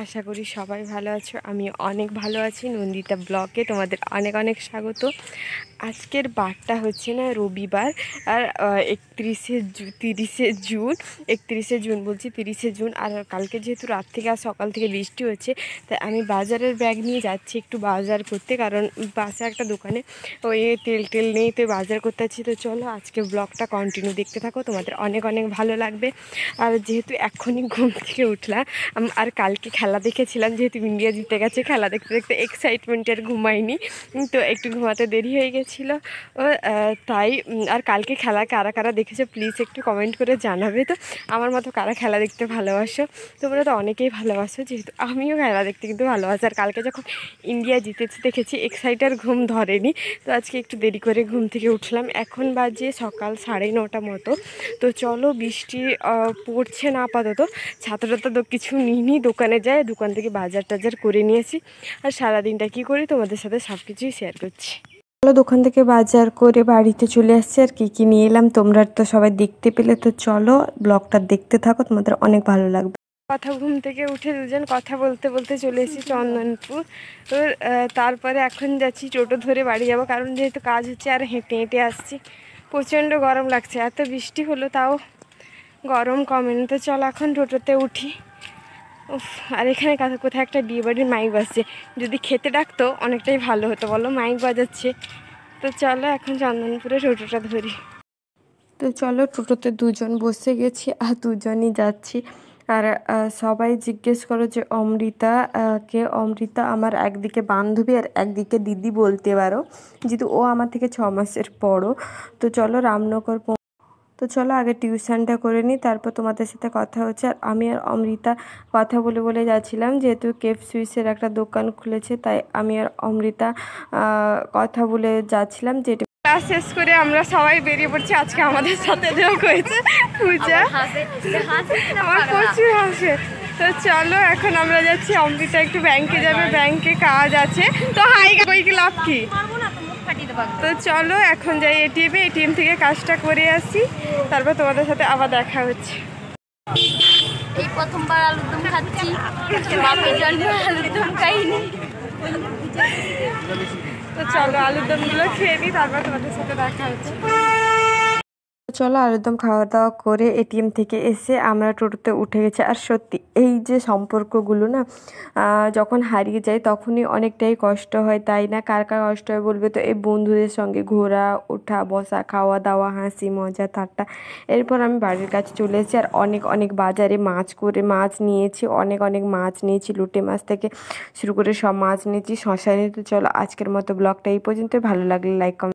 আশা করি সবাই ভালো আছো। আমি অনেক ভালো আছি। নন্দিতা ব্লগে তোমাদের অনেক অনেক স্বাগত। আজকের বারটা হচ্ছে না রবিবার, আর 31শে জুন বলছি 30শে জুন। আর কালকে যেহেতু রাত থেকে আর সকাল থেকে বৃষ্টি হচ্ছে, তাই আমি বাজারের ব্যাগ নিয়ে যাচ্ছি একটু বাজার করতে, কারণ পাশে একটা দোকানে ওই তেল নেই, তো বাজার করতে যাচ্ছি। তো চলো আজকে ব্লগটা কন্টিনিউ দেখতে থাকো, তোমাদের অনেক অনেক ভালো লাগবে। আর যেহেতু এখনই ঘুম থেকে উঠলাম, আর কালকে খেলা দেখেছিলাম, যেহেতু ইন্ডিয়া জিতে গেছে, খেলা দেখতে দেখতে এক্সাইটমেন্টে আর ঘুমাইনি, তো একটু ঘুমাতে দেরি হয়ে গেছিলো। তাই আর কালকে খেলা কারা কারা দেখেছো প্লিজ একটু কমেন্ট করে জানাবে। তো আমার মতো কারা খেলা দেখতে ভালোবাসো, তোমরা তো অনেকেই ভালোবাসো, যেহেতু আমিও খেলা দেখতে কিন্তু ভালোবাসি। আর কালকে যখন ইন্ডিয়া জিতেছে দেখেছি, এক্সাইটার ঘুম ধরেনি, তো আজকে একটু দেরি করে ঘুম থেকে উঠলাম। এখন বাজে সকাল 9:30 মতো। তো চলো, বৃষ্টি পড়ছে না আপাতত, ছাতাটা তো কিছু নিইনি, দোকানে যাই, দোকান থেকে বাজার টাজার করে নিয়েছি। আর সারাদিনটা কী করি তোমাদের সাথে সব কিছুই শেয়ার করছি। চলো, দোকান থেকে বাজার করে বাড়িতে চলে আসছি, আর কী নিয়ে এলাম তোমরা তো সবাই দেখতে পেলে। তো চলো ব্লগটা দেখতে থাকো, তোমাদের অনেক ভালো লাগবে। ঘুম থেকে উঠে দুজন কথা বলতে বলতে চলে এসেছি চন্দনপুর। তো তারপরে এখন যাচ্ছি টোটো ধরে বাড়ি যাব, কারণ যেহেতু কাজ হচ্ছে আর হেঁটে হেঁটে আসছি। প্রচণ্ড গরম লাগছে, এত বৃষ্টি হলো তাও গরম কমেনি। তো চলো এখন টোটোতে উঠি। আর এখানে কোথায় একটা বিয়েবাড়ির মাইক বাজছে, যদি খেতে ডাকতো অনেকটাই ভালো হতো, বলো মাইক বাজাচ্ছে। তো চলো এখন চন্দনপুরে টোটোটা ধরি। তো চলো, টোটোতে দুজন বসে গেছি আর দুজনই যাচ্ছি। আর সবাই জিজ্ঞেস করো যে অমৃতা কে। অমৃতা আমার একদিকে বান্ধবী আর একদিকে দিদি বলতে পারো, যেহেতু ও আমার থেকে 6 মাসের বড়ো। তো চলো রামনগর, তো চলো আগে টিউশনটা করে নিই, তারপর তোমাদের সাথে কথা হচ্ছে। আর আমি আর অমৃতা কথা বলে বলে যাচ্ছিলাম, যেহেতু কেফ সুইসের একটা দোকান খুলেছে, তাই আমি আর অমৃতা কথা বলে যাচ্ছিলাম। যেটা ক্লাস শেষ করে আমরা সবাই বেরিয়ে পড়ছি। আজকে আমাদের সাথে যোগ হয়েছে পূজা, আমার প্রচুর হাসে। তো চলো এখন আমরা যাচ্ছি, অমৃতা একটু ব্যাংকে যাবে, ব্যাংকে কাজ আছে। তো হাই কই লাভ কি, তো চলো এখন যাই এটিএম থেকে কাজটা করে আসি, তারপর তোমাদের সাথে আবার দেখা হচ্ছে। এই প্রথমবার আলুর দম খাচ্ছি, বাপের জন্য আলুর দম খাইনি। তো চলো আলুর দমগুলো খেয়ে নিই, তারপর তোমাদের সাথে দেখা হচ্ছে। চলো আলুরদম খাওয়া দাওয়া করে এটিএম থেকে এসে আমরা টোটোতে উঠে গেছি। আর সত্যি এই যে সম্পর্কগুলো না যখন হারিয়ে যায় তখনই অনেকটাই কষ্ট হয়, তাই না? কার কার কষ্ট হয় বলবে। তো এই বন্ধুদের সঙ্গে ঘোরা ওঠা বসা, খাওয়া দাওয়া, হাসি মজা ঠাট্টা। এরপর আমি বাড়ির কাছে চলে এসেছি, আর অনেক বাজারে মাছ নিয়েছি, অনেক মাছ নিয়েছি, লোটে মাছ থেকে শুরু করে সব মাছ নিয়েছি, শশা নিয়ে। তো চলো আজকের মতো ব্লগটা এই পর্যন্ত। ভালো লাগলে লাইক কমেন্ট